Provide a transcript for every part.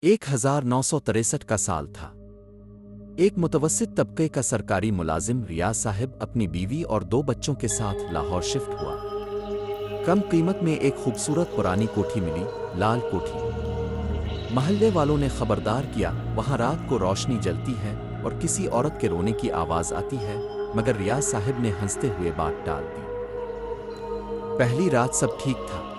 1963 का साल था। एक मुतवस्सित तबके का सरकारी मुलाजिम रियाज साहब अपनी बीवी और 2 बच्चों के साथ लाहौर शिफ्ट हुआ। कम कीमत में एक खूबसूरत पुरानी कोठी मिली, लाल कोठी। महल्ले वालों ने खबरदार किया, वहां रात को रोशनी जलती है और किसी औरत के रोने की आवाज आती है, मगर रियाज साहब ने हंसते हुए बात टाल दी। पहली रात सब ठीक था,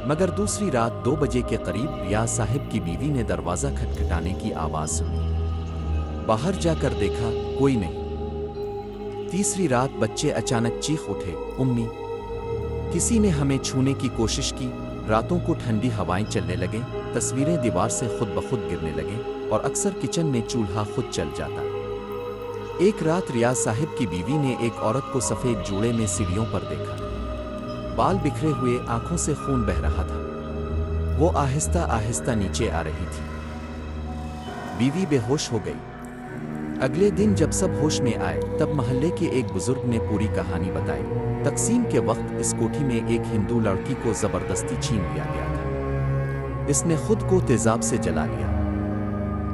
मगर दूसरी रात 2 बजे के करीब रियाज साहब की बीवी ने दरवाज़ा खटखटाने की आवाज़ सुनी। बाहर जाकर देखा, कोई नहीं। तीसरी रात बच्चे अचानक चीख उठे, उम्मी! किसी ने हमें छूने की कोशिश की। रातों को ठंडी हवाएं चलने लगें, तस्वीरें दीवार से खुद ब खुद गिरने लगें और अक्सर किचन में चूल्हा खुद चल जाता। एक रात रियाज साहब की बीवी ने एक औरत को सफ़ेद जूड़े में सीढ़ियों पर देखा। बाल बिखरे हुए, आंखों से खून बह रहा था। वो आहिस्ता आहिस्ता नीचे आ रही थी। बीवी बेहोश हो गई। अगले दिन जब सब होश में आए, तब मोहल्ले के एक बुजुर्ग ने पूरी कहानी बताई। तकसीम के वक्त इस कोठी में एक हिंदू लड़की को जबरदस्ती छीन लिया गया था। इसने खुद को तेजाब से जला लिया।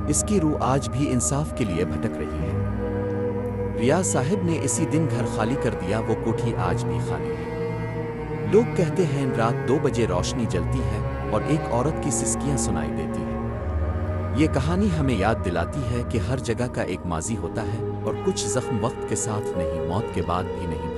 इसकी रूह आज भी इंसाफ के लिए भटक रही है। रियाज साहब ने इसी दिन घर खाली कर दिया। वो कोठी आज भी खाली है। लोग कहते हैं रात 2 बजे रोशनी जलती है और एक औरत की सिसकियां सुनाई देती हैं। ये कहानी हमें याद दिलाती है कि हर जगह का एक माजी होता है और कुछ जख्म वक्त के साथ नहीं, मौत के बाद भी नहीं।